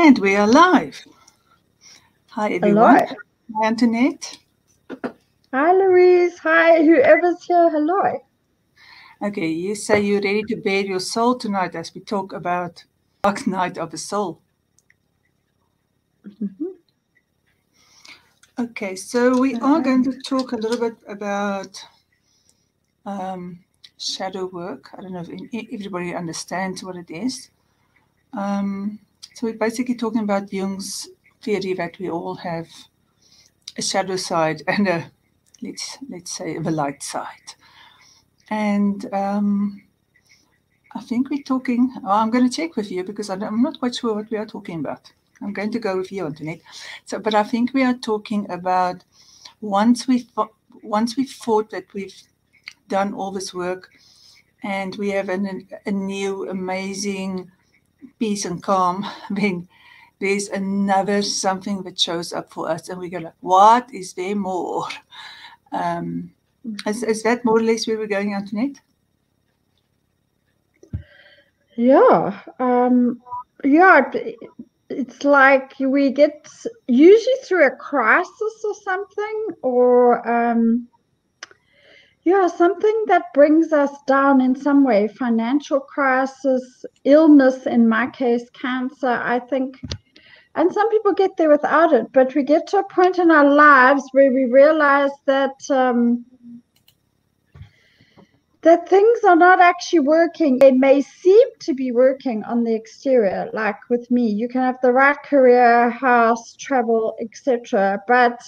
And we are live. Hi, everyone. Hello. Hi, Antoinette. Hi, Louise. Hi, whoever's here. Hello. Okay, you say you're ready to bare your soul tonight as we talk about dark night of the soul. Mm-hmm. Okay, so we are going to talk a little bit about shadow work. I don't know if everybody understands what it is. So we're basically talking about Jung's theory that we all have a shadow side and a, let's say, the light side. And I think we're talking, I'm going to check with you because I'm not quite sure what we are talking about. I'm going to go with you, Antoinette. So, but I think we are talking about once we thought that we've done all this work and we have a new amazing peace and calm, then there's another something that shows up for us and we go like, what is there more? Is that more or less where we're going, Antoinette? Yeah. It's like we get usually through a crisis or something, or something that brings us down in some way. Financial crisis, illness, in my case, cancer, I think. And some people get there without it, but we get to a point in our lives where we realize that things are not actually working. They may seem to be working on the exterior, like with me. You can have the right career, house, travel, etc. But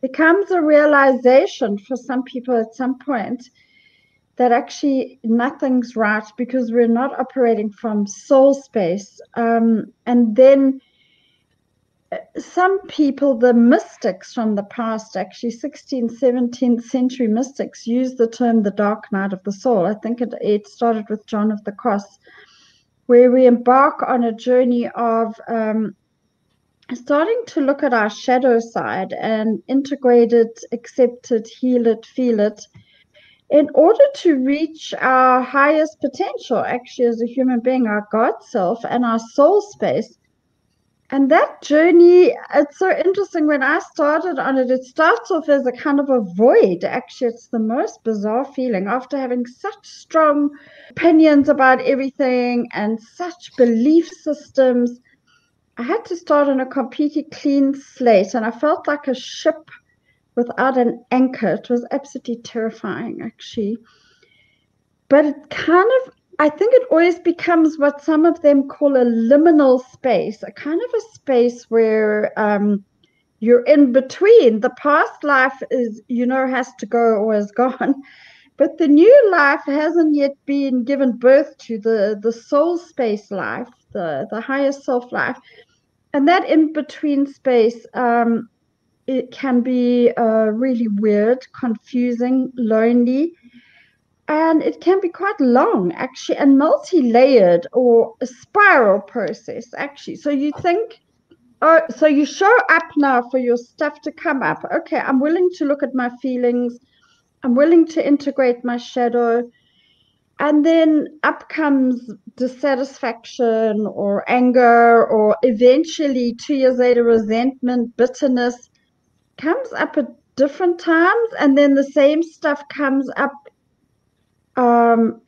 there comes a realization for some people at some point that actually nothing's right because we're not operating from soul space. And then some people, the mystics from the past, actually 16th, 17th century mystics, use the term the dark night of the soul. I think it started with John of the Cross, where we embark on a journey of starting to look at our shadow side and integrate it, accept it, heal it, feel it, in order to reach our highest potential, actually, as a human being, our God self and our soul space. And that journey, it's so interesting. When I started on it, it starts off as a kind of a void. Actually, it's the most bizarre feeling after having such strong opinions about everything and such belief systems. I had to start on a completely clean slate, and I felt like a ship without an anchor. It was absolutely terrifying, actually. But it kind of, I think it always becomes what some of them call a liminal space, a kind of a space where you're in between. The past life is, has to go or is gone, but the new life hasn't yet been given birth to, the soul space life, the higher self life. And that in between space, it can be really weird, confusing, lonely. And it can be quite long, actually, and multi-layered or a spiral process, actually. So you think, oh, so you show up now for your stuff to come up. Okay, I'm willing to look at my feelings. I'm willing to integrate my shadow. And then up comes dissatisfaction or anger, or eventually 2 years later, resentment, bitterness comes up at different times. And then the same stuff comes up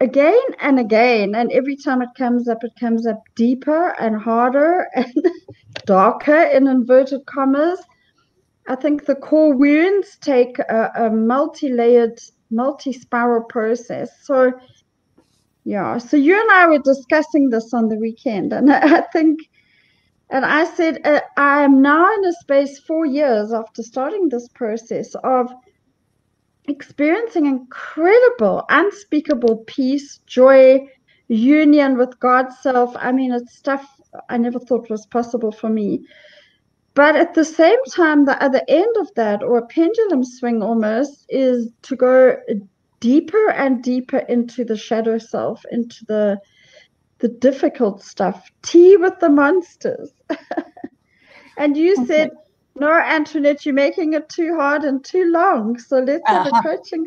again and again, and every time it comes up deeper and harder and darker, in inverted commas. I think the core wounds take a multi-layered, multi-spiral process. So so you and I were discussing this on the weekend, and I think, and I said, I am now in a space 4 years after starting this process of experiencing incredible, unspeakable peace, joy, union with God's self. I mean, it's stuff I never thought was possible for me. But at the same time, the other end of that, or a pendulum swing almost, is to go deeper and deeper into the shadow self, into the difficult stuff, tea with the monsters. And you said, no, Antoinette, you're making it too hard and too long. So let's have a coaching.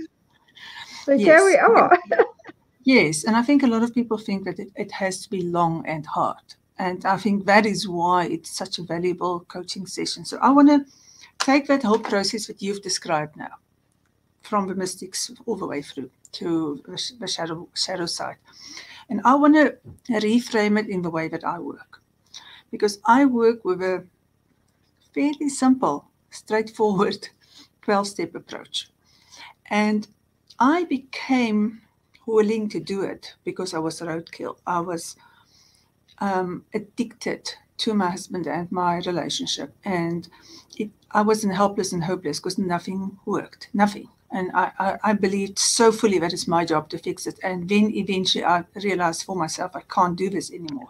So yes. Here we are. Yes, and I think a lot of people think that it has to be long and hard. And I think that is why it's such a valuable coaching session. So I want to take that whole process that you've described now, from the mystics all the way through to the shadow side. And I want to reframe it in the way that I work. Because I work with a fairly simple, straightforward 12-step approach. And I became willing to do it because I was roadkill. I was addicted to my husband and my relationship. And I wasn't helpless and hopeless because nothing worked, nothing. And I believed so fully that it's my job to fix it. And then eventually I realized for myself, I can't do this anymore.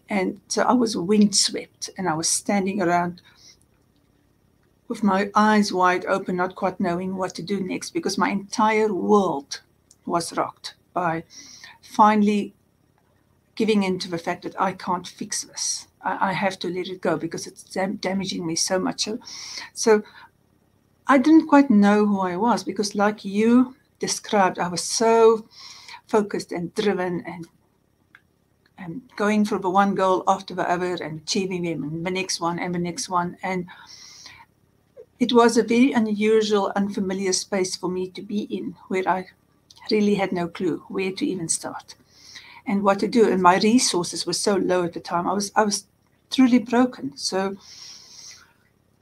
And so I was windswept and I was standing around with my eyes wide open, not quite knowing what to do next, because my entire world was rocked by finally giving in to the fact that I can't fix this. I have to let it go because it's damaging me so much. So I didn't quite know who I was because, like you described, I was so focused and driven and going for the one goal after the other and achieving them and the next one and the next one. And it was a very unusual, unfamiliar space for me to be in, where I really had no clue where to even start and what to do. And my resources were so low at the time. I was truly broken. So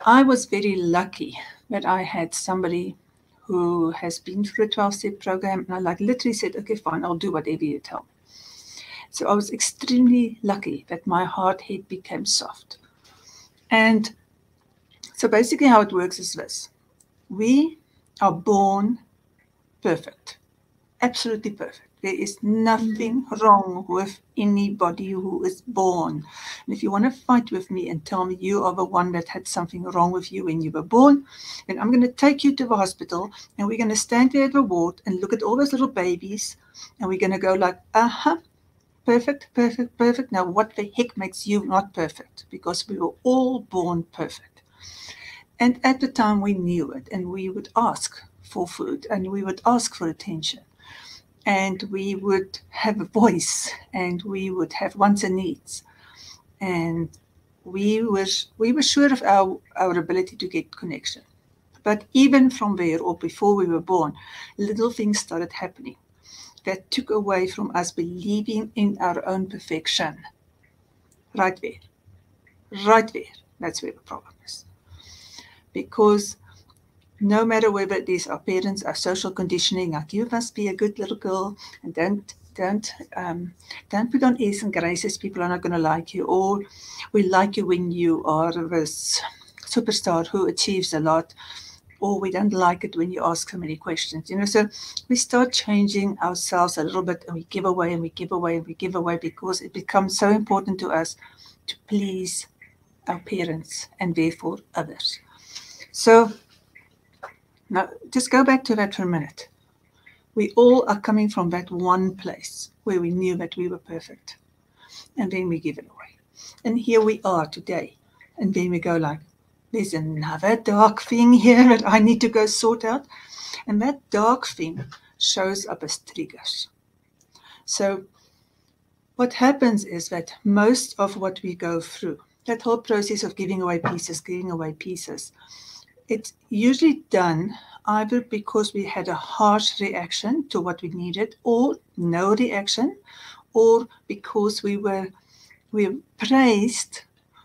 I was very lucky that I had somebody who has been through a 12-step program, and I literally said, okay, fine, I'll do whatever you tell me. So I was extremely lucky that my hard head became soft. And so basically how it works is this. We are born perfect, absolutely perfect. There is nothing wrong with anybody who is born. And if you want to fight with me and tell me you are the one that had something wrong with you when you were born, then I'm going to take you to the hospital and we're going to stand there at the ward and look at all those little babies and we're going to go like, perfect, perfect, perfect. Now what the heck makes you not perfect? Because we were all born perfect. And at the time we knew it, and we would ask for food and we would ask for attention. And we would have a voice, and we would have wants and needs. And we were sure of our ability to get connection. But even from there, or before we were born, little things started happening that took away from us believing in our own perfection. Right there. Right there. That's where the problem is. Because no matter whether it is our parents, our social conditioning, like you must be a good little girl and don't put on airs and graces, people are not going to like you, or we like you when you are this superstar who achieves a lot, or we don't like it when you ask so many questions. So we start changing ourselves a little bit, and we give away and we give away and we give away because it becomes so important to us to please our parents and therefore others. So now, just go back to that for a minute. We all are coming from that one place where we knew that we were perfect. And then we give it away. And here we are today. And then we go like, there's another dark thing here that I need to go sort out. And that dark thing shows up as triggers. So what happens is that most of what we go through, that whole process of giving away pieces, it's usually done either because we had a harsh reaction to what we needed, or no reaction, or because we were praised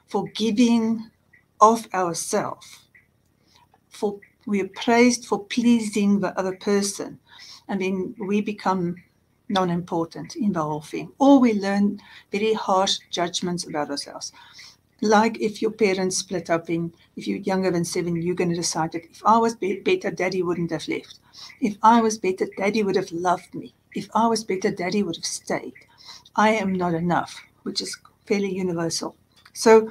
for giving of ourselves. We are praised for pleasing the other person, and then we become non-important in the whole thing. Or we learn very harsh judgments about ourselves. Like if your parents split up, if you're younger than 7, you're going to decide that if I was better, Daddy wouldn't have left. If I was better, Daddy would have loved me. If I was better, Daddy would have stayed. I am not enough, which is fairly universal. So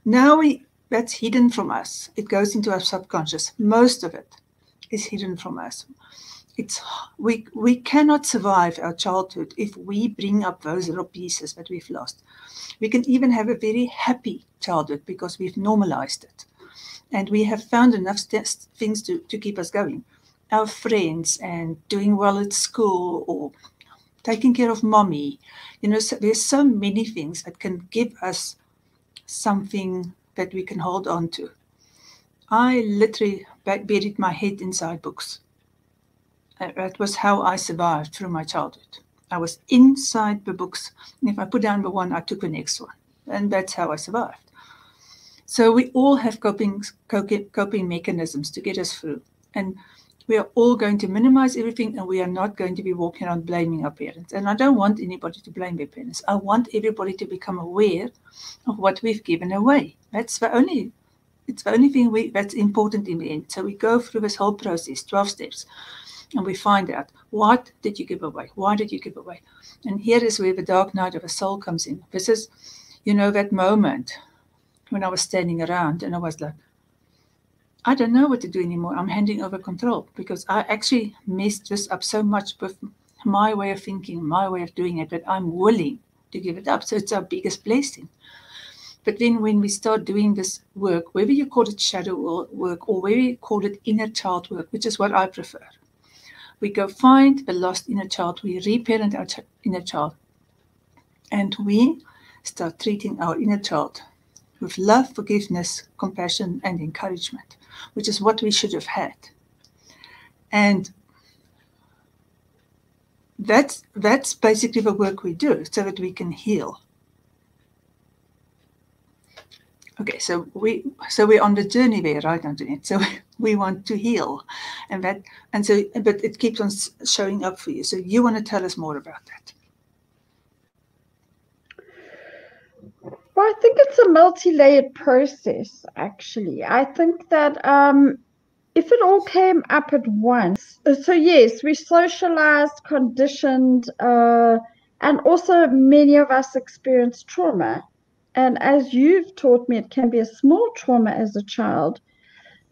now that's hidden from us. It goes into our subconscious. Most of it is hidden from us. We cannot survive our childhood if we bring up those little pieces that we've lost. We can even have a very happy childhood because we've normalized it. And we have found enough things to keep us going. Our friends and doing well at school, or taking care of mommy. So there's so many things that can give us something that we can hold on to. I literally buried my head inside books. That was how I survived through my childhood. I was inside the books, and if I put down the one, I took the next one. And that's how I survived. So we all have coping mechanisms to get us through. And we are all going to minimize everything, and we are not going to be walking around blaming our parents. And I don't want anybody to blame their parents. I want everybody to become aware of what we've given away. It's the only thing that's important in the end. So we go through this whole process, 12 steps, and we find out, what did you give away? Why did you give away? And here is where the dark night of a soul comes in. This is, that moment when I was standing around and I was like, I don't know what to do anymore. I'm handing over control, because I actually messed this up so much with my way of thinking, my way of doing it, that I'm willing to give it up. So it's our biggest blessing. But then when we start doing this work, whether you call it shadow work or whether you call it inner child work, which is what I prefer, we go find the lost inner child, we reparent our inner child, and we start treating our inner child with love, forgiveness, compassion, and encouragement, which is what we should have had. And that's basically the work we do, so that we can heal. Okay, so we're on the journey there, right, Antoinette? So we want to heal, but it keeps on showing up for you. So you want to tell us more about that? Well, I think it's a multi-layered process, actually. I think that if it all came up at once, so yes, we socialized, conditioned, and also many of us experience trauma. And as you've taught me, it can be a small trauma as a child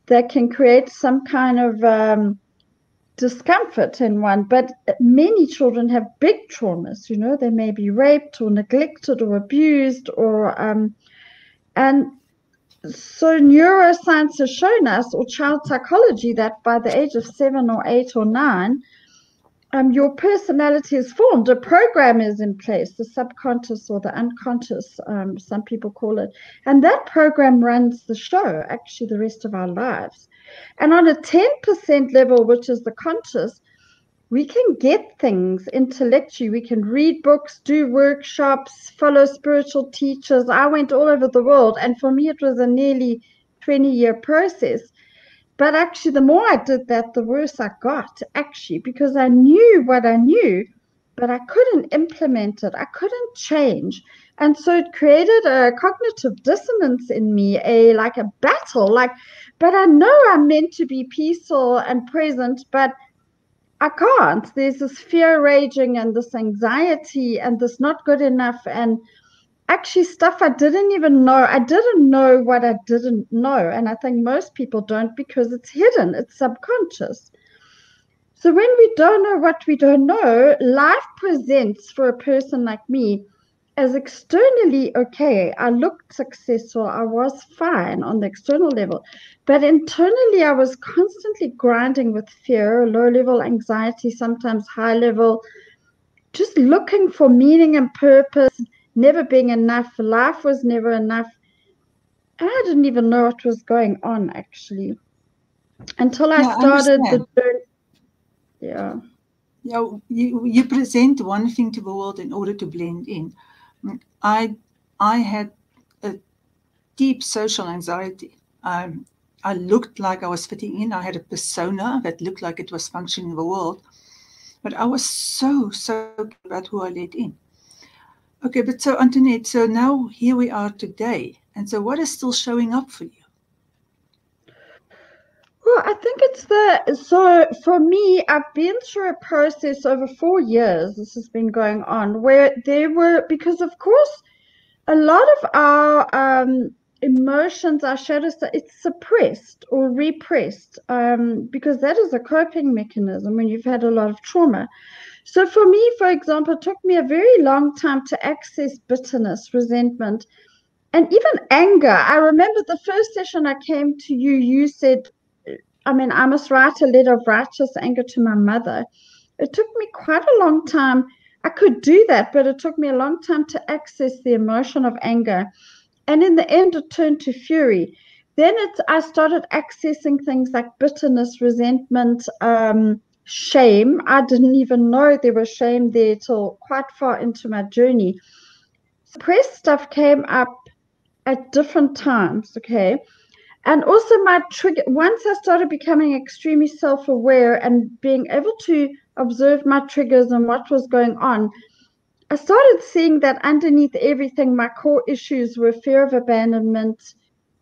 that can create some kind of discomfort in one. But many children have big traumas. They may be raped or neglected or abused, and so neuroscience has shown us, or child psychology, that by the age of 7 or 8 or 9, your personality is formed. A program is in place, the subconscious or the unconscious, some people call it. And that program runs the show, actually, the rest of our lives. And on a 10% level, which is the conscious, we can get things intellectually. We can read books, do workshops, follow spiritual teachers. I went all over the world, and for me, it was a nearly 20-year process. But actually, the more I did that, the worse I got, actually, because I knew what I knew, but I couldn't implement it. I couldn't change. And so it created a cognitive dissonance in me, like a battle. But I know I'm meant to be peaceful and present, but I can't. There's this fear raging and this anxiety and this not good enough, and actually stuff I didn't even know. I didn't know what I didn't know. And I think most people don't, because it's hidden, it's subconscious. So when we don't know what we don't know, life presents for a person like me as externally okay. I looked successful. I was fine on the external level. But internally, I was constantly grinding with fear, low-level anxiety, sometimes high-level, just looking for meaning and purpose, never being enough. Life was never enough. And I didn't even know what was going on, actually, until I started the journey. Yeah. Yeah, you present one thing to the world in order to blend in. I had a deep social anxiety. I looked like I was fitting in. I had a persona that looked like it was functioning in the world. But I was so about who I let in. Okay, but so Antoinette, so now here we are today. And so what is still showing up for you? Well, I think so for me, I've been through a process over 4 years. This has been going on, where because of course, a lot of our emotions, our shadows, it's suppressed or repressed, because that is a coping mechanism when you've had a lot of trauma. So for me, for example, it took me a very long time to access bitterness, resentment, and even anger. I remember the first session I came to you, you said, I must write a letter of righteous anger to my mother. It took me quite a long time. I could do that, but it took me a long time to access the emotion of anger. And in the end, it turned to fury. Then I started accessing things like bitterness, resentment, shame. I didn't even know there was shame there till quite far into my journey. Suppressed stuff came up at different times, okay? And also my trigger, once I started becoming extremely self-aware and being able to observe my triggers and what was going on, I started seeing that underneath everything, my core issues were fear of abandonment.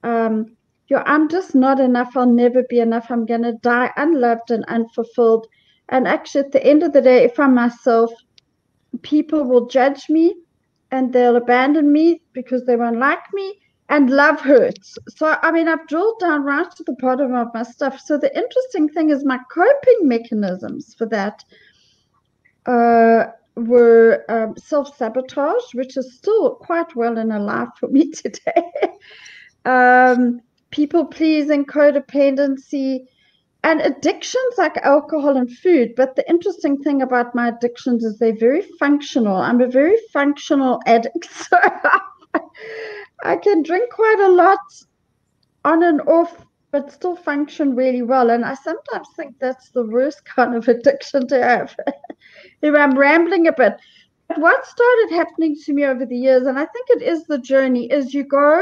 I'm just not enough. I'll never be enough. I'm going to die unloved and unfulfilled. And actually, at the end of the day, if I'm myself, people will judge me and they'll abandon me because they won't like me. And love hurts. So, I mean, I've drilled down right to the bottom of my stuff. So the interesting thing is my coping mechanisms for that were self-sabotage, which is still quite well in alive for me today. People-pleasing, codependency, and addictions like alcohol and food. But the interesting thing about my addictions is they're very functional. I'm a very functional addict. So I can drink quite a lot on and off, but still function really well. And I sometimes think that's the worst kind of addiction to have. If I'm rambling a bit. But what started happening to me over the years, and I think it is the journey, is you go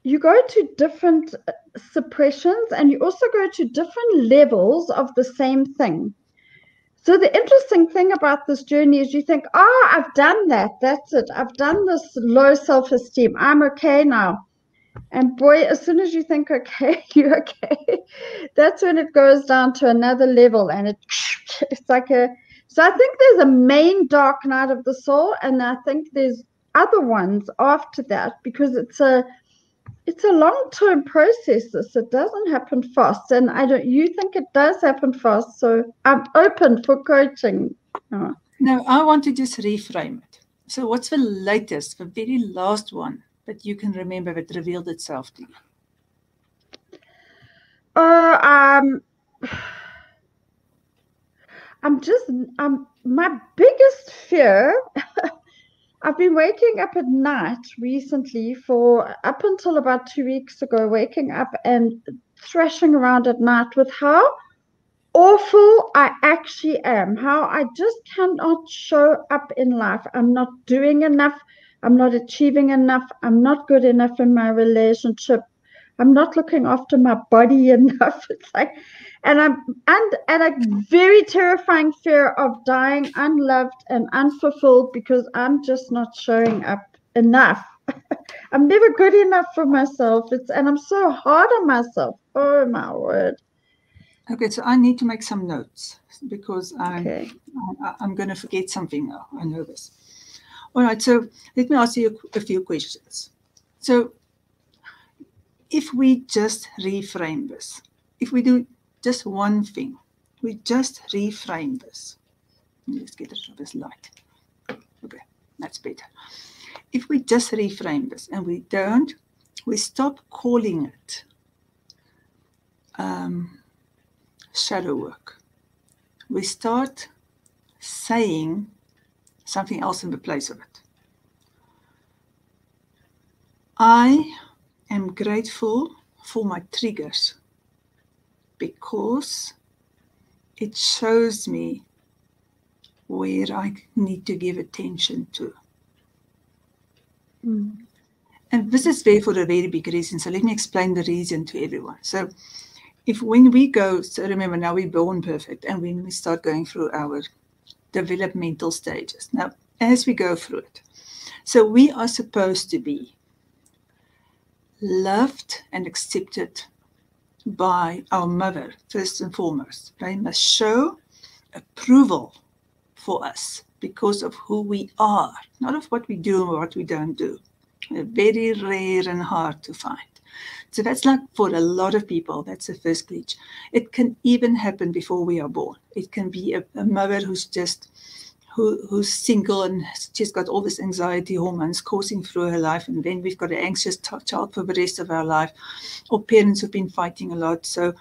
to different suppressions and you also go to different levels of the same thing. So the interesting thing about this journey is you think, I've done that. That's it. I've done this low self-esteem. I'm okay now. And boy, as soon as you think, okay, you're okay, that's when it goes down to another level. And it's like so I think there's a main dark night of the soul. And I think there's other ones after that, because it's a long-term process. It doesn't happen fast. And you think it does happen fast. So I'm open for coaching. No, I want to just reframe it. So what's the latest, the very last one that you can remember that revealed itself to you? My biggest fear, I've been waking up at night recently up until about 2 weeks ago, waking up and thrashing around at night with how awful I actually am, how I just cannot show up in life. I'm not doing enough. I'm not achieving enough. I'm not good enough in my relationship. I'm not looking after my body enough. It's like, and a very terrifying fear of dying unloved and unfulfilled because I'm just not showing up enough. I'm never good enough for myself. And I'm so hard on myself. Oh my word. Okay, so I need to make some notes because I'm going to forget something now. I know this. All right, so let me ask you a few questions. So if we just reframe this, if we do just one thing, we just reframe this. Let's get rid of this light. Okay, that's better. If we just reframe this and we stop calling it shadow work. We start saying something else in the place of it. I am grateful for my triggers because it shows me where I need to give attention to. And this is there for a very big reason. So let me explain the reason to everyone. So when we go, so remember now we're born perfect, and when we start going through our developmental stages. Now, as we go through it, so we are supposed to be loved and accepted by our mother, first and foremost. They must show approval for us because of who we are, not of what we do or what we don't do. They're very rare and hard to find. So that's like for a lot of people, that's the first glitch. It can even happen before we are born. It can be a mother who's single and she's got all this anxiety hormones coursing through her life, and then we've got an anxious child for the rest of our life, or parents who've been fighting a lot. So,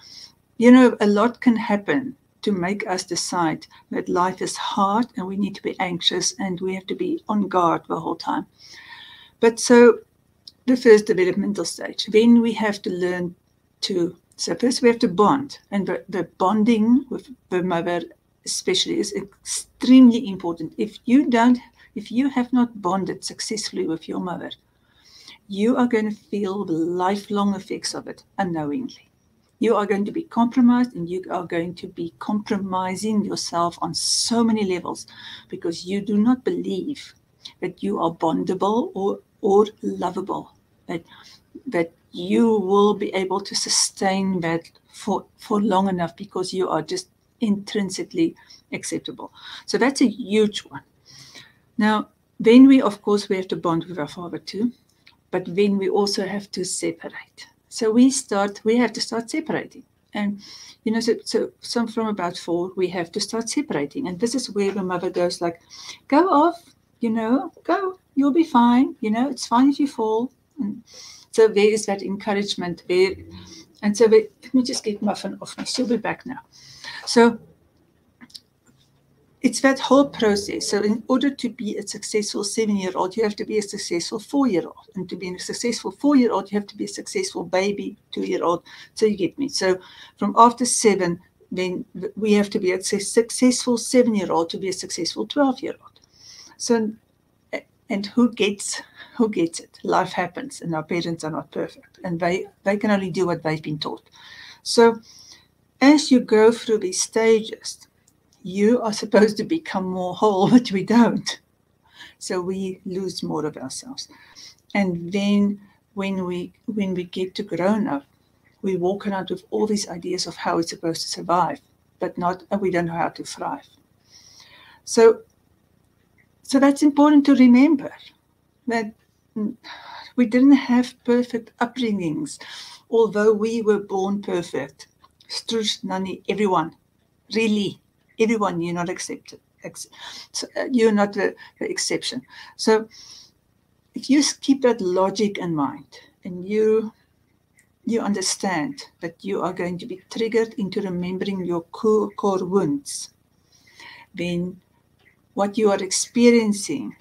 a lot can happen to make us decide that life is hard and we need to be anxious and we have to be on guard the whole time. But so the first developmental stage, then we have to learn to, so first we have to bond, and the bonding with the mother especially is extremely important. If you have not bonded successfully with your mother, you are going to feel the lifelong effects of it unknowingly. You are going to be compromised, and you are going to be compromising yourself on so many levels because you do not believe that you are bondable or lovable, that you will be able to sustain that for long enough because you are just intrinsically acceptable. So that's a huge one. Now, then we have to bond with our father too, but then we also have to separate. So we have to start separating. And, so from about 4, we have to start separating. And this is where the mother goes like, go off, go, you'll be fine. It's fine if you fall. And so there is that encouragement there. And so let me just get Muffin off me. She'll be back now. So it's that whole process. So in order to be a successful 7-year-old, you have to be a successful 4-year-old. And to be a successful 4-year-old, you have to be a successful baby 2-year-old. So you get me. So from after 7, then we have to be a successful 7-year-old to be a successful 12-year-old. So, and who gets it? Life happens, and our parents are not perfect. And they can only do what they've been taught. So as you go through these stages, you are supposed to become more whole, but we don't. So we lose more of ourselves. And then when we get to grown up, we walk around with all these ideas of how we're supposed to survive, but we don't know how to thrive. So that's important to remember, that we didn't have perfect upbringings, although we were born perfect. Strush, Nani, everyone, really. Everyone, you're not accepted. You're not the exception. So if you keep that logic in mind and you understand that you are going to be triggered into remembering your core wounds, then what you are experiencing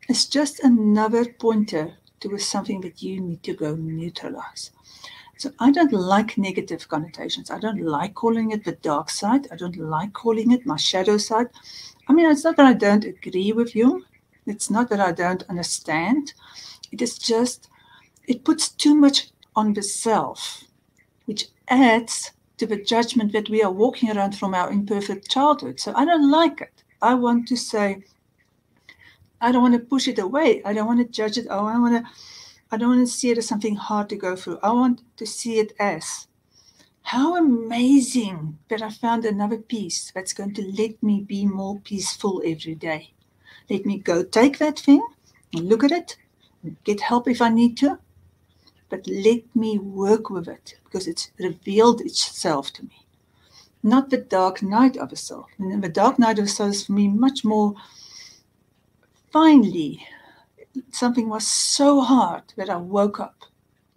is just another pointer towards something that you need to go neutralize. So I don't like negative connotations. I don't like calling it the dark side. I don't like calling it my shadow side. I mean, it's not that I don't agree with you. It's not that I don't understand. It is just, it puts too much on the self, which adds to the judgment that we are walking around from our imperfect childhood. So I don't like it. I want to say, I don't want to push it away. I don't want to judge it. I don't want to see it as something hard to go through. I want to see it as, how amazing that I found another piece that's going to let me be more peaceful every day. Let me go take that thing and look at it, and get help if I need to, but let me work with it because it's revealed itself to me. Not the dark night of a soul. And the dark night of a soul is for me much more finally. Something was so hard that I woke up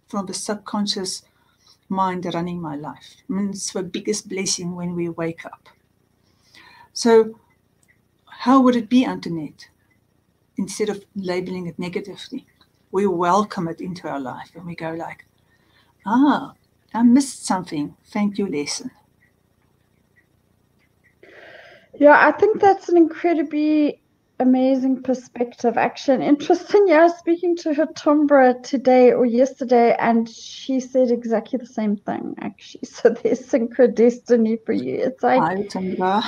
from the subconscious mind running my life. I mean, it's the biggest blessing when we wake up. So how would it be, Antoinette? Instead of labeling it negatively, we welcome it into our life and we go like, I missed something. Thank you, lesson. Yeah, I think that's an incredibly amazing perspective, actually. Interesting. Yeah, I was speaking to her Tombra today or yesterday, and she said exactly the same thing, actually. So there's synchrodestiny for you. It's like, Hi, Tombra.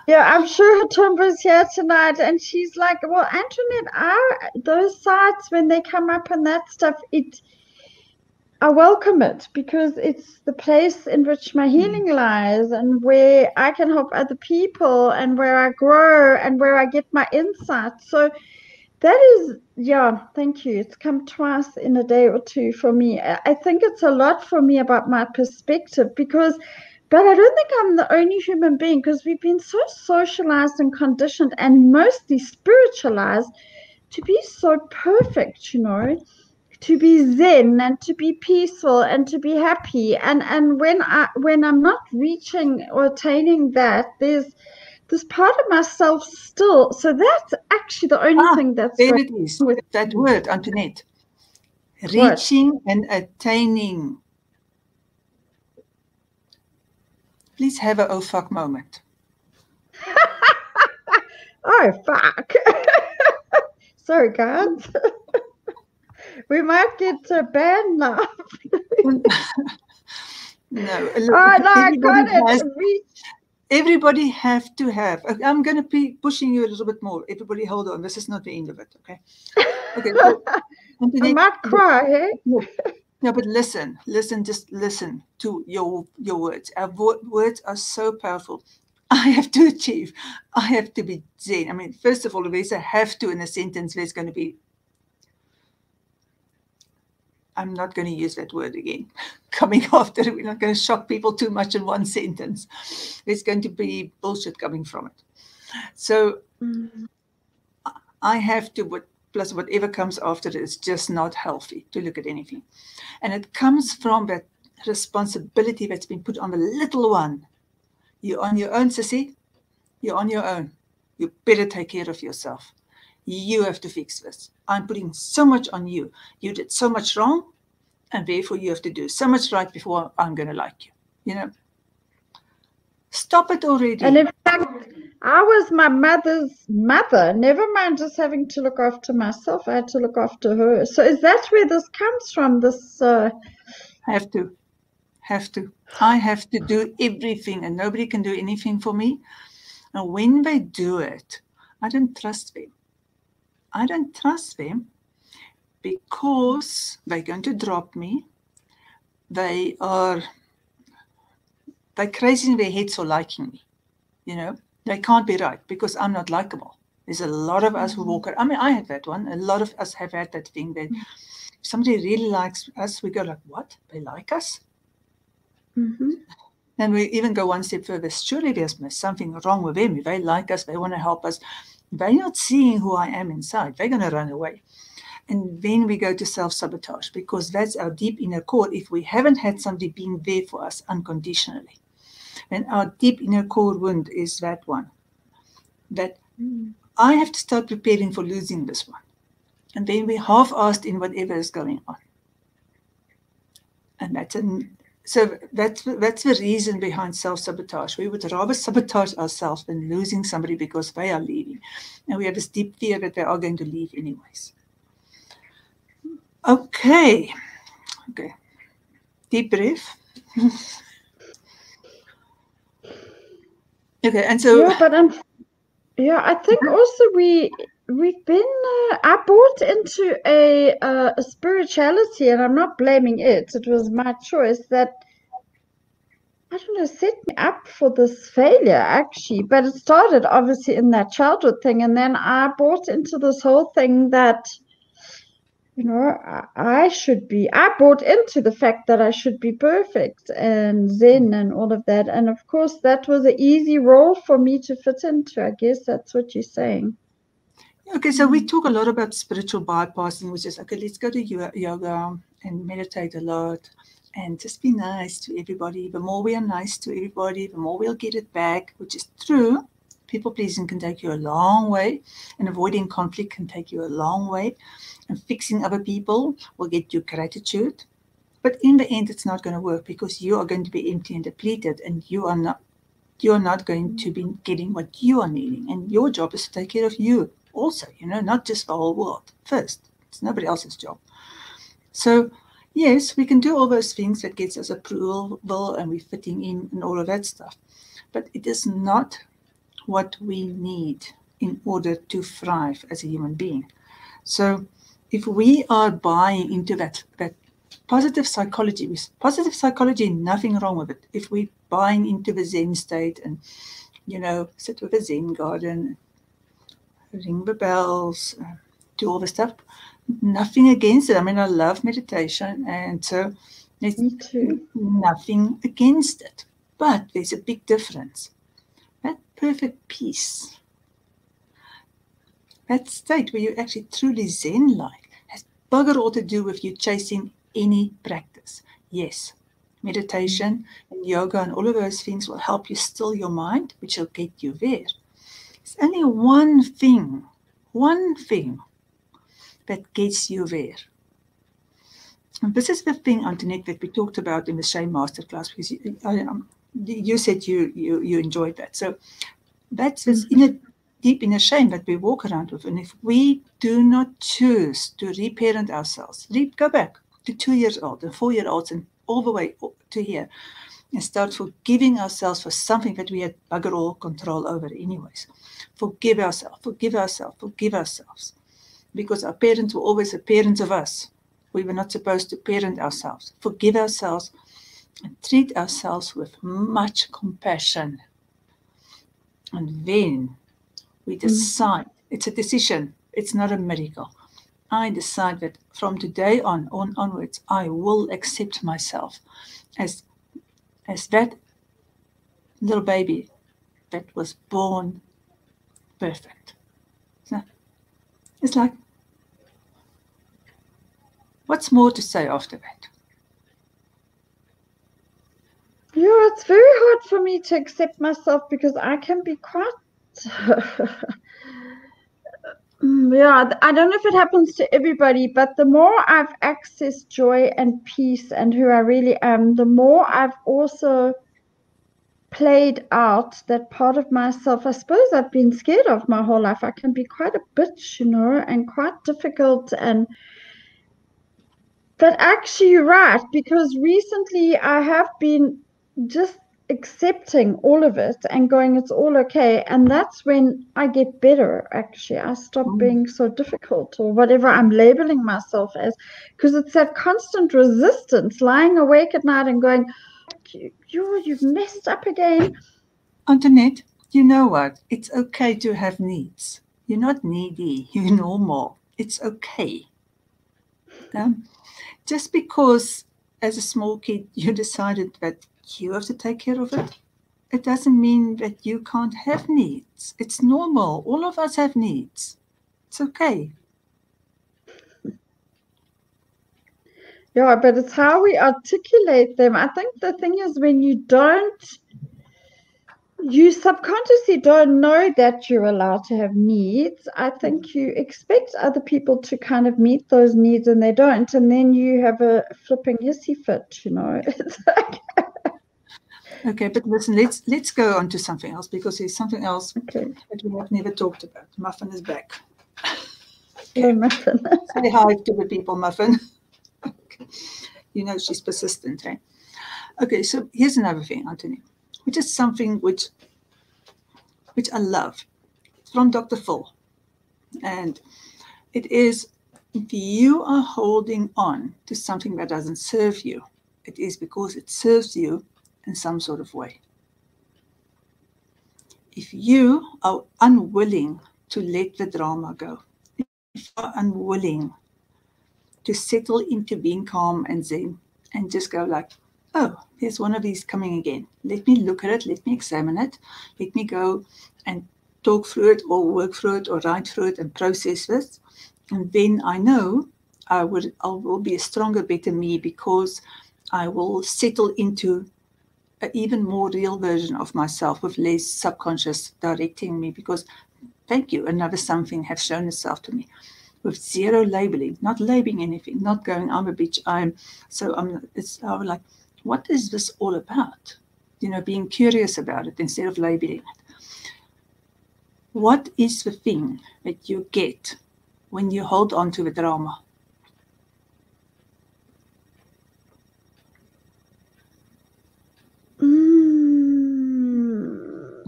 Yeah, I'm sure her Tombra's here tonight, and she's like, well, Antoinette, those sites, when they come up and that stuff, I welcome it because it's the place in which my healing lies and where I can help other people and where I grow and where I get my insights. So that is, yeah, thank you. It's come twice in a day or two for me. I think it's a lot for me about my perspective but I don't think I'm the only human being because we've been so socialized and conditioned and mostly spiritualized to be so perfect, to be zen and to be peaceful and to be happy. And when I'm not reaching or attaining that, there's this part of myself still. So that's actually the only thing that's there going it is. on with That word, Antoinette. what? Reaching and attaining. Please have a oh fuck moment. Oh fuck. Sorry guys. We might get banned now. No, Oh no, I everybody got has. it. Reach. Everybody have to have. I'm going to be pushing you a little bit more. Everybody, hold on. This is not the end of it. Okay. Okay. So, I might cry, eh? no, but listen, just listen to your words. Our words are so powerful. I have to achieve. I have to be zen. I mean, first of all, if there's a have to in a sentence, there's going to be, I'm not going to use that word again. Coming after it, we're not going to shock people too much in one sentence. There's going to be bullshit coming from it. So I have to, plus whatever comes after it is just not healthy to look at anything. And it comes from that responsibility that's been put on the little one. You're on your own, sissy. You're on your own. You better take care of yourself. You have to fix this. I'm putting so much on you. You did so much wrong, and therefore you have to do so much right before I'm going to like you. You know? Stop it already. And in fact, I was my mother's mother. Never mind just having to look after myself. I had to look after her. So is that where this comes from? This have to. I have to do everything, and nobody can do anything for me. And when they do it, I don't trust them. I don't trust them because they're going to drop me. They're crazy in their heads for liking me. You know, they can't be right because I'm not likable. There's a lot of us who walk around. I mean, I had that one. A lot of us have had that thing that if somebody really likes us, we go like, what? They like us? Mm-hmm. And we even go one step further. Surely there's something wrong with them. If they like us, they want to help us. They're not seeing who I am inside. They're going to run away. And then we go to self-sabotage because that's our deep inner core if we haven't had somebody being there for us unconditionally. And our deep inner core wound is that one. That I have to start preparing for losing this one. And then we're half-assed in whatever is going on. And so that's the reason behind self-sabotage. We would rather sabotage ourselves than losing somebody because they are leaving. And we have this deep fear that they are going to leave anyways. Okay. Deep breath. Okay, and so yeah, but I think also we've been. I bought into a spirituality, and I'm not blaming it. It was my choice that I don't know set me up for this failure actually. But it started obviously in that childhood thing, and then I bought into this whole thing that I bought into the fact that I should be perfect and zen and all of that. And of course, that was an easy role for me to fit into. I guess that's what you're saying. okay, so we talk a lot about spiritual bypassing, which is, okay, let's go to yoga and meditate a lot and just be nice to everybody. The more we are nice to everybody, the more we'll get it back, which is true. People pleasing can take you a long way, and avoiding conflict can take you a long way. And fixing other people will get you gratitude. But in the end, it's not going to work because you are going to be empty and depleted, and you're not going to be getting what you are needing. And your job is to take care of you also, not just the whole world. First, it's nobody else's job. So, yes, we can do all those things that gets us approval and we're fitting in and all of that stuff. But it is not what we need in order to thrive as a human being. So if we are buying into that positive psychology, nothing wrong with it. If we're buying into the Zen state and, sit with a Zen garden, ring the bells, do all the stuff, nothing against it. I mean, I love meditation, and so there's nothing against it. But there's a big difference. That perfect peace, that state where you're actually truly Zen-like, has bugger all to do with you chasing any practice. Yes, meditation and yoga and all of those things will help you still your mind, which will get you there. It's only one thing that gets you there. And this is the thing, Antoinette, that we talked about in the Shame Masterclass, because you said you enjoyed that. So that's deep inner shame that we walk around with. And if we do not choose to reparent ourselves, go back to 2 years old and 4-year-olds and all the way to here, and start forgiving ourselves for something that we had bugger all control over anyways. Forgive ourselves. Because our parents were always the parents of us. We were not supposed to parent ourselves. Forgive ourselves and treat ourselves with much compassion. And then we decide. It's a decision. It's not a miracle. I decide that from today onwards, I will accept myself as that little baby that was born perfect. So it's like, what's more to say after that? Yeah, it's very hard for me to accept myself because I can be quite yeah, I don't know if it happens to everybody, but the more I've accessed joy and peace and who I really am, the more I've also played out that part of myself. I suppose I've been scared of my whole life. I can be quite a bitch, and quite difficult. But actually, you're right, because recently I have been just accepting all of it and going, it's all okay. And that's when I get better, actually. I stop being so difficult or whatever I'm labeling myself as, because it's that constant resistance, lying awake at night and going, you've messed up again. Antoinette, you know what? It's okay to have needs. You're not needy. You're normal. It's okay. Just because as a small kid you decided that you have to take care of it, it doesn't mean that you can't have needs. It's normal. All of us have needs. It's okay. Yeah, but it's how we articulate them. I think the thing is when you subconsciously don't know that you're allowed to have needs. I think you expect other people to kind of meet those needs and they don't. And then you have a flipping hissy fit, It's like... Okay, but listen, let's go on to something else, because there's something else that we have never talked about. Muffin is back. Okay. Hello, Muffin. Say hi to the people, Muffin. Okay. She's persistent, eh? Okay, so here's another thing, Anthony, which is something which I love. It's from Dr. Phil. And it is, if you are holding on to something that doesn't serve you, it is because it serves you in some sort of way. If you are unwilling to let the drama go, if you are unwilling to settle into being calm and zen and just go like, oh, there's one of these coming again. Let me look at it. Let me examine it. Let me go and talk through it or work through it or write through it and process this. And then I know I will be a stronger, better me, because I will settle into an even more real version of myself with less subconscious directing me, because, thank you, another something has shown itself to me with zero labeling, not labeling anything, not going, I'm a bitch, it's like, what is this all about? Being curious about it instead of labeling it. What is the thing that you get when you hold on to the drama?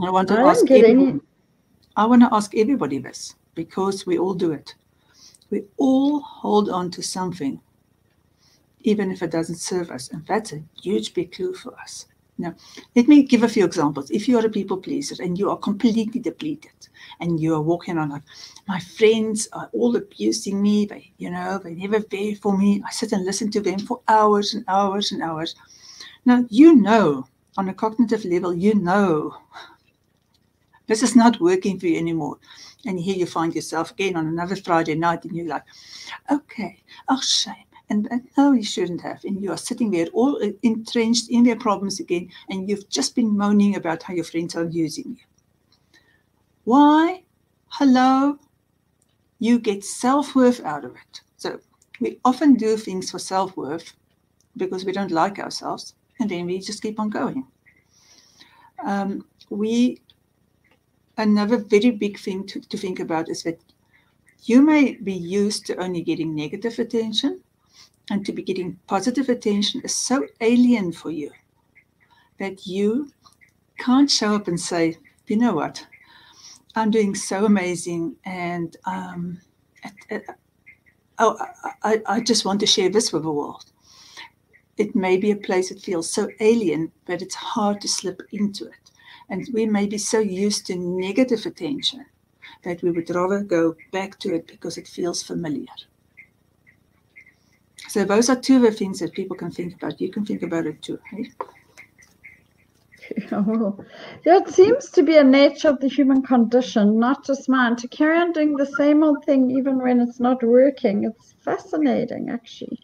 I want to ask everybody this, because we all do it. We all hold on to something, even if it doesn't serve us. And that's a huge big clue for us. Now, let me give a few examples. If you are a people pleaser and you are completely depleted and you are walking on like, my friends are all abusing me, they never there for me. I sit and listen to them for hours and hours and hours. Now, on a cognitive level, that This is not working for you anymore. And here you find yourself again on another Friday night, and you're like, okay, oh, shame. And no, you shouldn't have. And you are sitting there all entrenched in their problems again, and you've just been moaning about how your friends are using you. Why? Hello? You get self-worth out of it. So we often do things for self-worth because we don't like ourselves, and then we just keep on going. Another very big thing to think about is that you may be used to only getting negative attention, and to be getting positive attention is so alien for you that you can't show up and say, you know what, I'm doing so amazing, and I just want to share this with the world. It may be a place that feels so alien that it's hard to slip into it. And we may be so used to negative attention that we would rather go back to it because it feels familiar. So those are two of the things that people can think about. You can think about it too. Hey? Yeah, it seems to be a nature of the human condition, not just mine, to carry on doing the same old thing even when it's not working. It's fascinating, actually.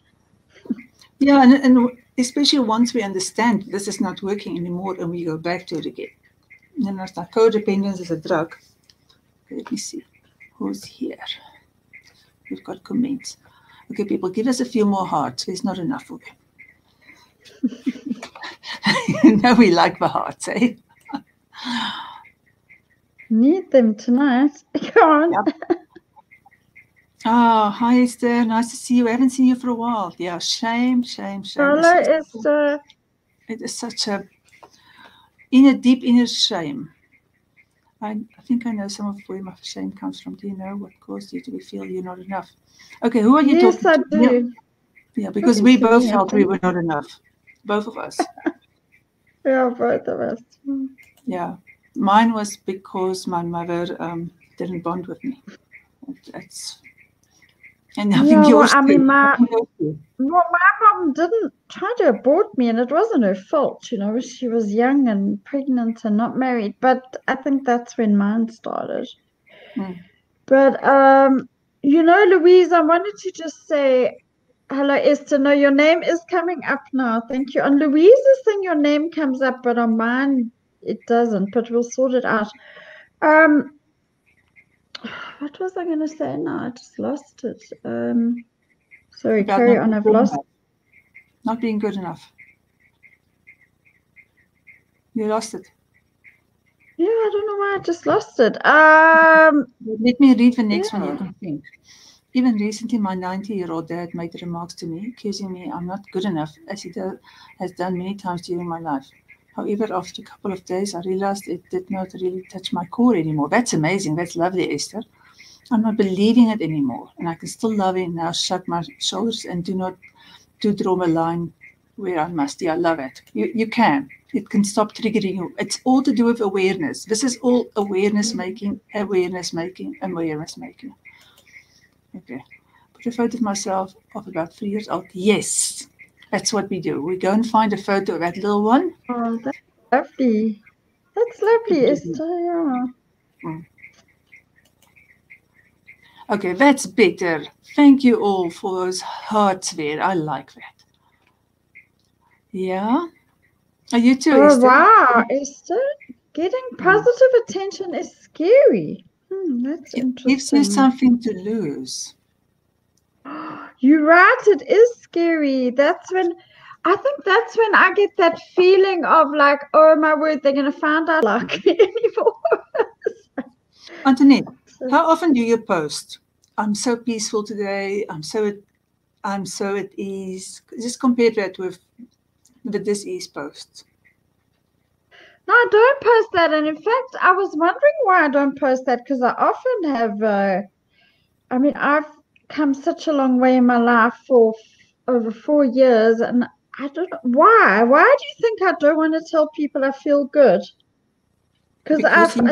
Yeah, and especially once we understand this is not working anymore and we go back to it again. And it's like codependence is a drug. Let me see. Who's here? We've got comments. Okay, people, give us a few more hearts. There's not enough for them. You know we like the hearts, eh? Need them tonight. Come on. Yep. Oh, hi, Esther. Nice to see you. I haven't seen you for a while. Yeah, shame. Hello, Esther. It is such a deep inner shame. I think I know some of where my shame comes from. Do you know what caused you to feel you're not enough? Okay, who are you talking to? Yes, I do. Yeah, because we both felt we were not enough. Both of us. Yeah, both of us. Yeah. Mine was because my mother didn't bond with me. And nothing yours. I mean, my mom didn't try to abort me, and it wasn't her fault. You know, she was young and pregnant and not married. But I think that's when mine started. But you know, Louise, I wanted to just say hello, Esther. No, your name is coming up now. Thank you. On Louise's thing, your name comes up, but on mine it doesn't. But we'll sort it out. What was I going to say now? I just lost it. Sorry, carry on. I've lost it. Not being good enough. You lost it. Yeah, I don't know why I just lost it. Let me read the next one. You can think. Even recently, my 90-year-old dad made remarks to me, accusing me I'm not good enough, as he has done many times during my life. However, after a couple of days, I realized it did not really touch my core anymore. That's amazing. That's lovely, Esther. I'm not believing it anymore, and I can still love him now, shrug my shoulders, and do draw a line where I must. Yeah, I love it. You can. It can stop triggering you. It's all to do with awareness. This is all awareness making. Okay. Put a photo of myself of about 3 years old. Yes, that's what we do. We go and find a photo of that little one. Oh, that's lovely. That's lovely, Esther. Yeah. Okay, that's better. Thank you all for those hearts there. I like that. Yeah. Are you too, Esther? Wow, Esther. Getting positive attention is scary. That's interesting. It gives you something to lose. You're right, it is scary. I think that's when I get that feeling of like, oh my word, they're going to find out like me anymore. Antoinette, how often do you post? I'm so peaceful today. I'm so at ease. Just compare that with the dis-ease posts. No, I don't post that. And in fact, I was wondering why I don't post that, because I often have, I've come such a long way in my life for over 4 years, and I don't know why. Why do you think I don't want to tell people I feel good? Because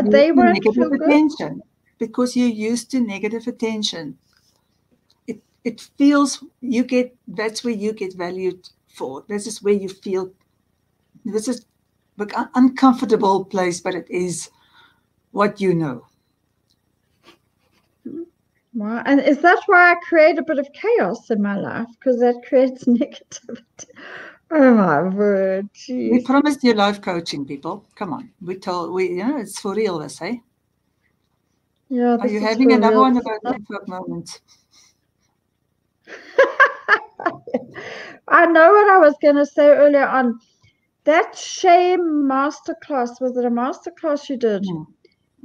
they won't feel good. Because you're used to negative attention. It feels that's where you get valued for. This is where you feel. This is an uncomfortable place, but it is what you know. Wow. And is that why I create a bit of chaos in my life? Because that creates negativity. Oh my word, We jeez. promised you life coaching, people. Come on. It's for real, this, eh? Yeah, Are this you is having for another real. one about info moments? I know what I was going to say earlier on. That shame masterclass, was it a masterclass you did?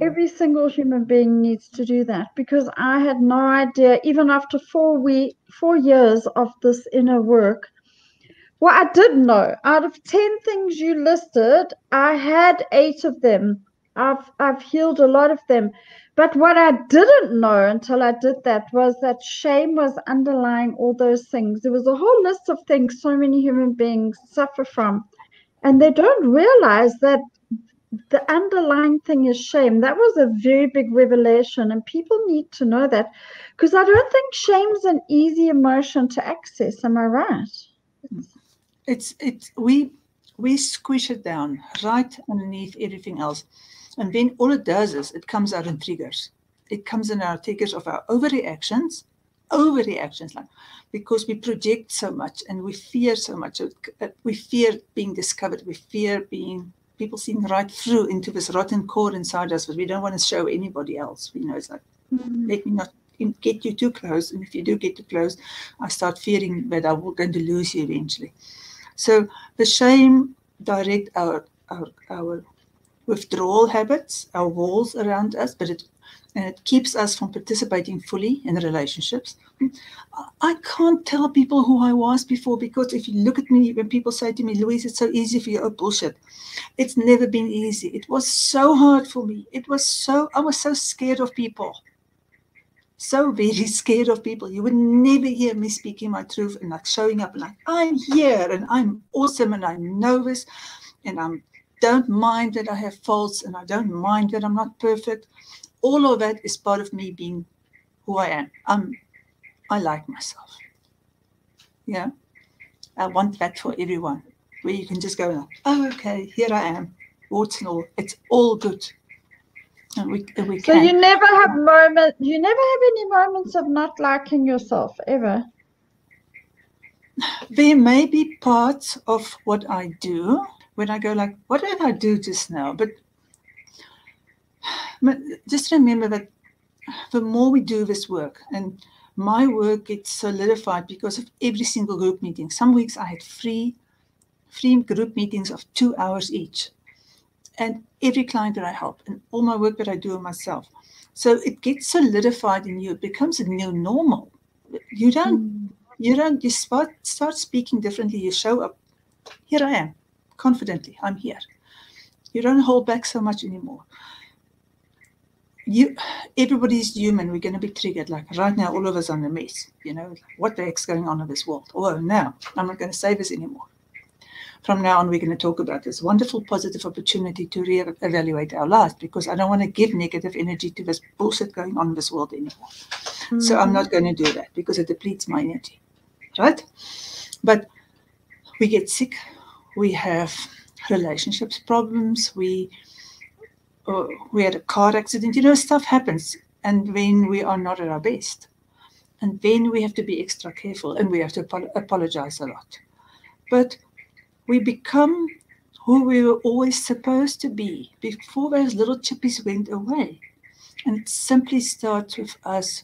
Every single human being needs to do that, because I had no idea, even after 4 years of this inner work. Well, I did know. Out of 10 things you listed, I had 8 of them. I've healed a lot of them. But what I didn't know until I did that was that shame was underlying all those things. There was a whole list of things so many human beings suffer from. And they don't realize that the underlying thing is shame. That was a very big revelation, and people need to know that, because I don't think shame's an easy emotion to access. Am I right? We squish it down right underneath everything else, and then all it does is it comes out in triggers. It comes in our triggers of our overreactions, like, because we project so much and we fear so much. We fear being discovered. We fear being people seeing right through into this rotten core inside us, but we don't want to show anybody else. We know it's like, let me not get you too close, and if you do get too close, I start fearing that I'm going to lose you eventually. So the shame direct our withdrawal habits, our walls around us, but it keeps us from participating fully in relationships. I can't tell people who I was before, because if you look at me, when people say to me, Louise, it's so easy for you, oh bullshit. It's never been easy. It was so hard for me. I was so scared of people. So very scared of people. You would never hear me speaking my truth and like showing up and like, I'm here and I'm awesome and I know this and I don't mind that I have faults and I don't mind that I'm not perfect. All of that is part of me being who I am. I like myself. Yeah. I want that for everyone, where you can just go like, oh, okay, here I am, warts and all. It's all good. And we So can. you never have any moments of not liking yourself, ever? There may be parts of what I do when I go like, what did I do just now? But just remember that the more we do this work, and my work gets solidified because of every single group meeting. Some weeks I had free group meetings of 2 hours each. And every client that I help and all my work that I do on myself. So it gets solidified in you. It becomes a new normal. You start speaking differently. You show up. Here I am, confidently. I'm here. You don't hold back so much anymore. Everybody's human. We're going to be triggered. Like right now, all of us are in a mess. What the heck's going on in this world? Oh, no, I'm not going to say this anymore. From now on, we're going to talk about this wonderful, positive opportunity to reevaluate our lives, because I don't want to give negative energy to this bullshit going on in this world anymore. So I'm not going to do that because it depletes my energy, right? But we get sick. We have relationships problems. We had a car accident. Stuff happens, and then we are not at our best. And then we have to be extra careful, and we have to apologize a lot. But we become who we were always supposed to be before those little chippies went away. And it simply starts with us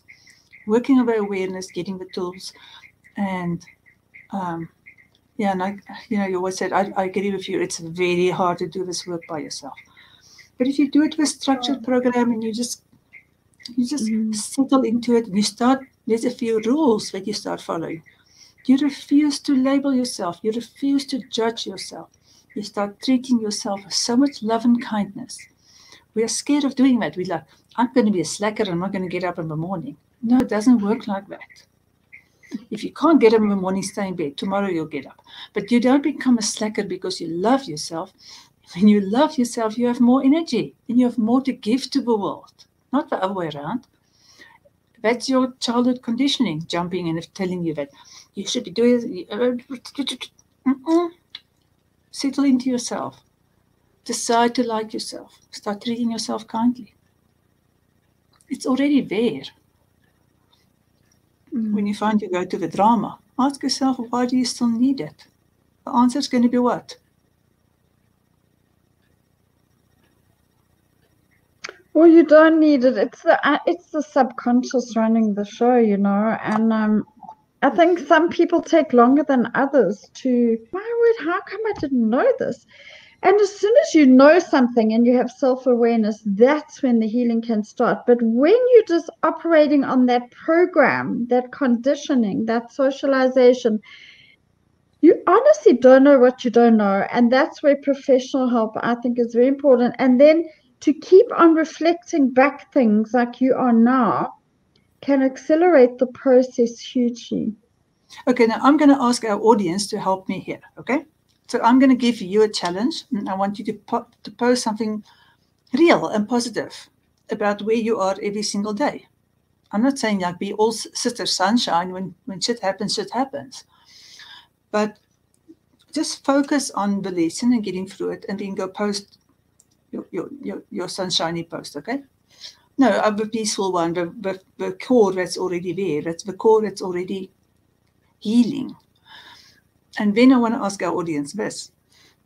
working on our awareness, getting the tools. And you always said, I agree with you, it's very hard to do this work by yourself. But if you do it with a structured program and you just settle into it, and you start, there's a few rules that you start following. You refuse to label yourself. You refuse to judge yourself. You start treating yourself with so much love and kindness. We are scared of doing that. We're like, I'm going to be a slacker. I'm not going to get up in the morning. No, it doesn't work like that. If you can't get up in the morning, stay in bed. Tomorrow you'll get up. But you don't become a slacker because you love yourself. When you love yourself, you have more energy and you have more to give to the world, not the other way around. That's your childhood conditioning, jumping in and telling you that you should be doing it. Settle into yourself. Decide to like yourself. Start treating yourself kindly. It's already there. When you find you go to the drama, ask yourself, why do you still need it? The answer is going to be what? Well, you don't need it. It's the subconscious running the show, you know. And I think some people take longer than others to. My word, how come I didn't know this? And as soon as you know something and you have self-awareness, that's when the healing can start. But when you're just operating on that program, that conditioning, that socialization, you honestly don't know what you don't know. And that's where professional help, I think, is very important. And then to keep on reflecting back things like you are now can accelerate the process hugely. Okay, now I'm going to ask our audience to help me here, okay? So I'm going to give you a challenge, and I want you to post something real and positive about where you are every single day. I'm not saying like be all sister sunshine when shit happens. But just focus on the lesson and getting through it, and then go post your sunshiny post, okay? No, a peaceful one, the core that's already there. That's the core that's already healing. And then I want to ask our audience this.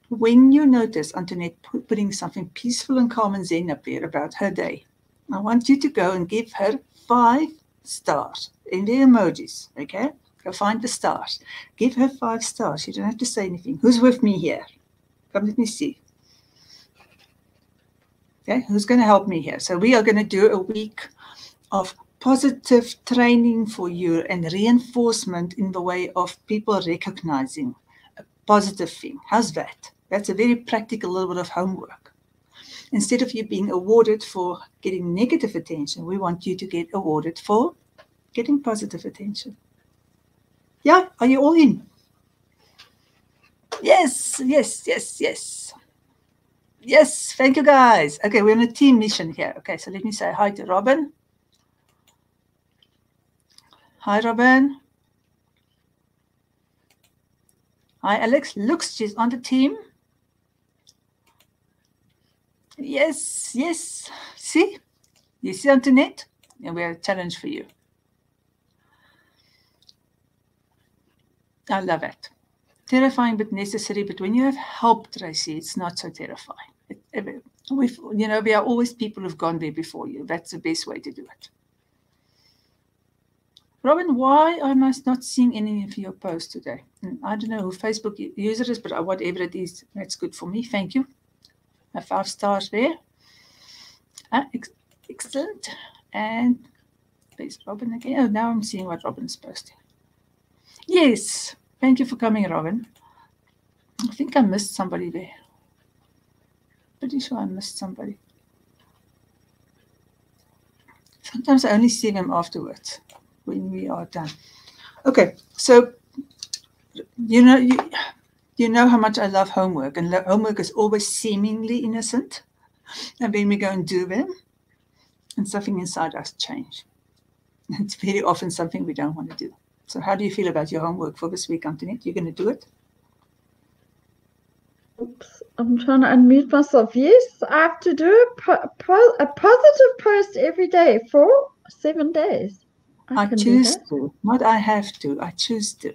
When you notice Antoinette putting something peaceful and calm and zen up there about her day, I want you to go and give her 5 stars in the emojis, okay? Go find the stars. Give her 5 stars. You don't have to say anything. Who's with me here? Come, let me see. Okay, who's going to help me here? So we are going to do a week of positive training for you and reinforcement in the way of people recognizing a positive thing. How's that? That's a very practical little bit of homework. Instead of you being awarded for getting negative attention, we want you to get awarded for getting positive attention. Yeah, are you all in? Yes. Yes, thank you guys. Okay, we're on a team mission here. Okay, so let me say hi to Robin. Hi, Robin. Hi, Alex. Looks, she's on the team. Yes. See? You see Antoinette? And we have a challenge for you. I love it. Terrifying but necessary, but when you have help, Tracy, it's not so terrifying. We are always people who've gone there before you. That's the best way to do it. Robin, why am I not seeing any of your posts today? I don't know who Facebook user is, but whatever it is, that's good for me. Thank you. 5 stars there. Excellent. And there's Robin again. Oh, now I'm seeing what Robin's posting. Yes. Thank you for coming, Robin. I think I missed somebody there. Pretty sure I missed somebody. Sometimes I only see them afterwards when we are done. Okay, so you know how much I love homework, and homework is always seemingly innocent, and then we go and do them, and something inside us change. It's very often something we don't want to do. So how do you feel about your homework for this week, Antoinette? You're going to do it? Oops, I'm trying to unmute myself. Yes, I have to do a positive post every day for 7 days. I choose to, not I have to. I choose to.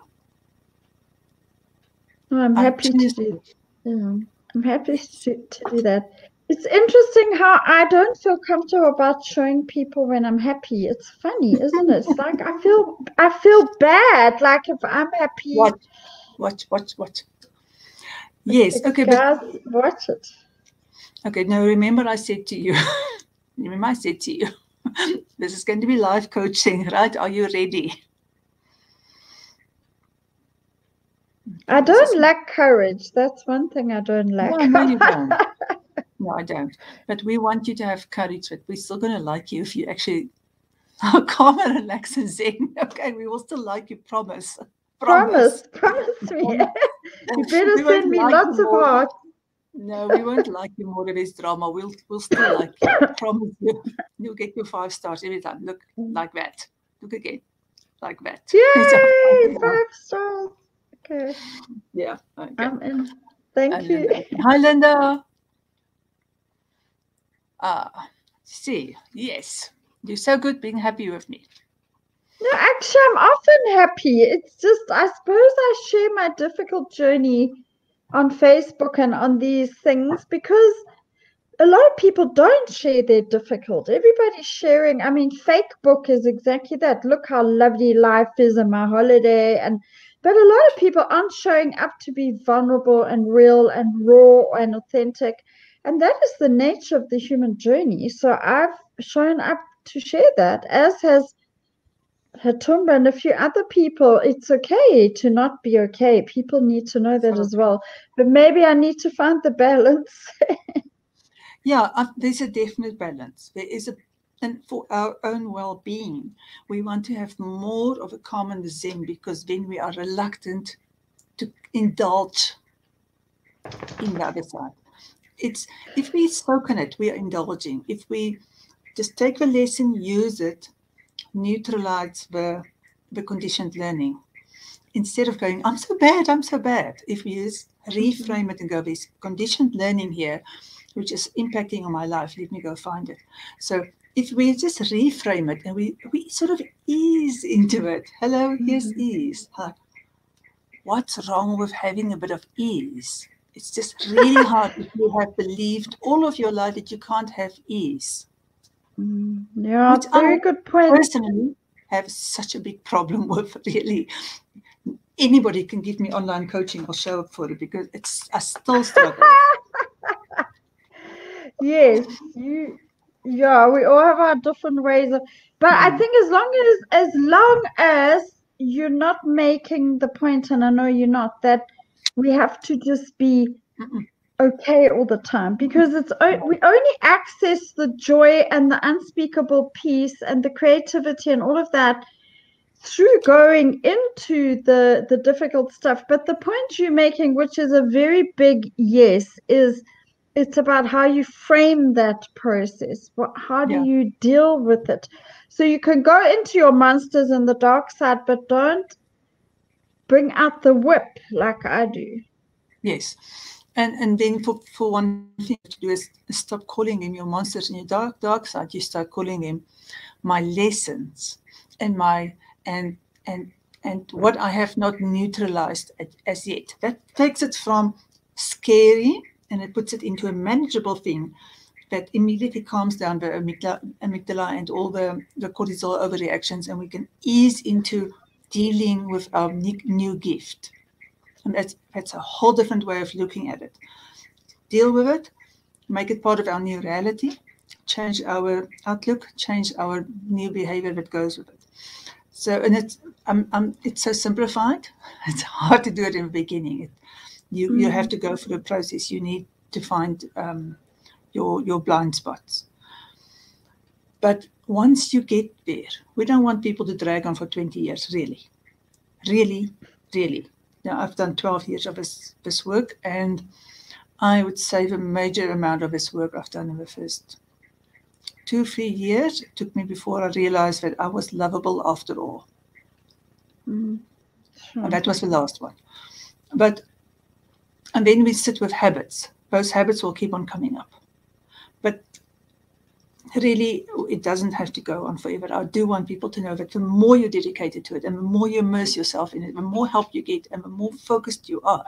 No, I'm happy to do. Yeah, I'm happy to do that. It's interesting how I don't feel comfortable about showing people when I'm happy. It's funny, isn't it? It's like I feel bad. Like if I'm happy. Watch. Yes. Okay, guys, watch it. Okay. Now remember, I said to you. This is going to be life coaching, right? Are you ready? I don't lack courage. That's one thing I don't lack. No, you don't. No, I don't. But we want you to have courage, but we're still going to like you if you actually are calm and relax and zen. Okay, we will still like you, promise. Promise me. You better send me lots of hearts. No, we won't like you more of this drama. We'll still like you. I promise you. You'll get your 5 stars every time. Look like that. Look again. Like that. Yay! 5 stars. Okay. Yeah. Okay. I'm in. Thank you. Hi, Linda. See, yes. You're so good being happy with me. No, actually, I'm often happy. It's just, I suppose I share my difficult journey on Facebook and on these things because a lot of people don't share their difficult. Everybody's sharing. I mean, fake book is exactly that. Look how lovely life is on my holiday. But a lot of people aren't showing up to be vulnerable and real and raw and authentic. And that is the nature of the human journey. So I've shown up to share that, as has Hatumba and a few other people. It's okay to not be okay. People need to know that as well. But maybe I need to find the balance. Yeah, there's a definite balance. There is and for our own well-being, we want to have more of a calm and zen, because then we are reluctant to indulge in the other side. It's if we soak in it, we are indulging. If we just take the lesson, use it, neutralize the conditioned learning, instead of going, I'm so bad, I'm so bad. If we just reframe it and go, there's conditioned learning here, which is impacting on my life, let me go find it. So if we just reframe it and we sort of ease into it, hello, here's ease. Huh. What's wrong with having a bit of ease? It's just really hard if you have believed all of your life that you can't have ease. Yeah, Which I very good point. personally have such a big problem with, really. Anybody can give me online coaching, I'll show up for it, because I still struggle. Yes, yeah, we all have our different ways of, but I think as long as you're not making the point, and I know you're not, that we have to just be okay all the time, because we only access the joy and the unspeakable peace and the creativity and all of that through going into the difficult stuff. But the point you're making, which is a very big yes, is it's about how you frame that process. How do Yeah. you deal with it? So you can go into your monsters and the dark side, but don't bring out the whip like I do. Yes. And then for one thing to do is stop calling them your monsters and your dark side. You start calling them my lessons and my and and and what I have not neutralized as yet. That takes it from scary and it puts it into a manageable thing that immediately calms down the amygdala and all the cortisol overreactions, and we can ease into dealing with our new gift. And that's a whole different way of looking at it. Deal with it, make it part of our new reality, change our outlook, change our new behavior that goes with it. So, and it's so simplified. It's hard to do it in the beginning. You have to go through a process. You need to find your blind spots. But once you get there, we don't want people to drag on for 20 years, really. Really, really. Now, I've done 12 years of this work, and I would say the major amount of this work I've done in the first 2-3 years. It took me before I realized that I was lovable after all. Sure. And that was the last one. And then we sit with habits. Those habits will keep on coming up. But really, it doesn't have to go on forever. I do want people to know that the more you're dedicated to it and the more you immerse yourself in it, the more help you get and the more focused you are.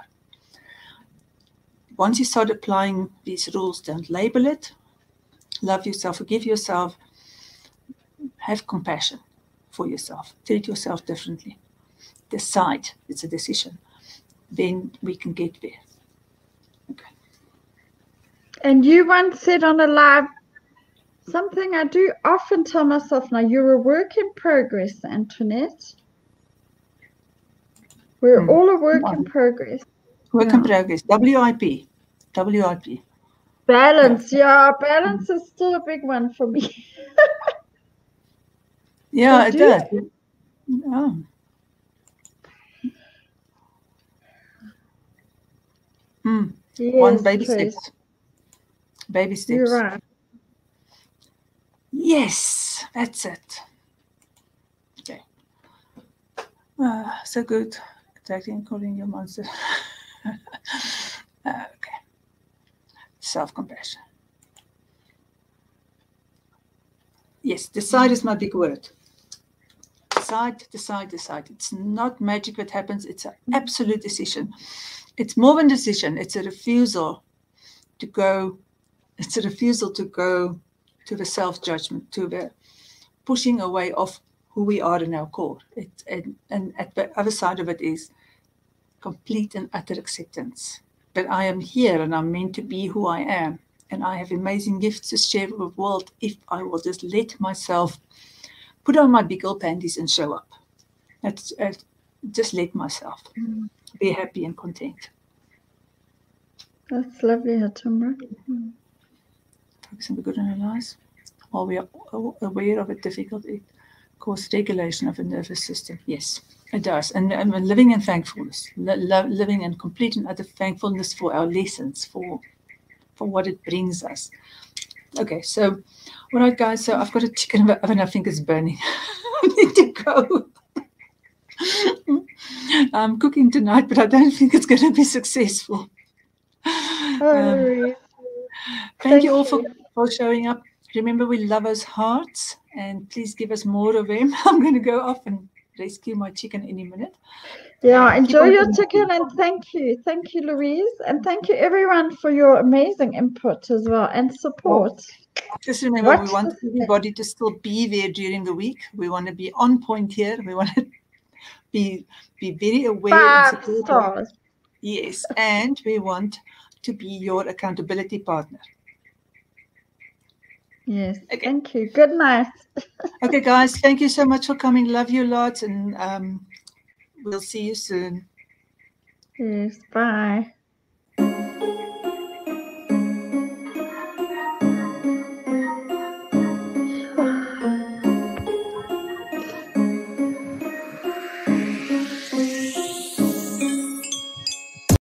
Once you start applying these rules, don't label it. Love yourself, forgive yourself, have compassion for yourself, treat yourself differently. Decide, it's a decision. Then we can get there. Okay. And you once said on a live, something I do often tell myself now, you're a work in progress, Antoinette. We're all a work in progress. Work in progress, WIP. WIP. Balance, yeah, balance is still a big one for me. Yeah, it does. Oh. Yes, One baby Trace. steps. Baby steps. You're right. Yes, that's it. Okay. So good. Attacking and calling your monster. Okay. Self-compassion. Yes, Yes, decide is my big word. Decide, decide, decide. It's not magic that happens. It's an absolute decision. It's more than a decision. It's a refusal to go. It's a refusal to go to the self-judgment, to the pushing away of who we are in our core. And at the other side of it is complete and utter acceptance that I am here and I'm meant to be who I am. And I have amazing gifts to share with the world if I will just let myself put on my big old panties and show up. Just let myself be happy and content. That's lovely, Hatumra. Focus on the good in our lives. While we are aware of a difficult course regulation of the nervous system. Yes, it does. And living in thankfulness, living in complete and utter thankfulness for our lessons, for what it brings us. Okay, so, all right, guys, so I've got a chicken in the oven. I think it's burning. I need to go. I'm cooking tonight, but I don't think it's going to be successful. Thank you all for showing up. Remember, we love those hearts, and please give us more of them. I'm going to go off and rescue my chicken any minute. Yeah, enjoy your chicken, and thank you. Thank you, Louise. And thank you, everyone, for your amazing input as well and support. Well, just remember, we want everybody to still be there during the week. We want to be on point here. We want to be very aware and supportive. 5 stars. Yes, and we want to be your accountability partner. Yes, okay. Thank you. Good night. Okay, guys, thank you so much for coming. Love you lots, and we'll see you soon. Yes, bye.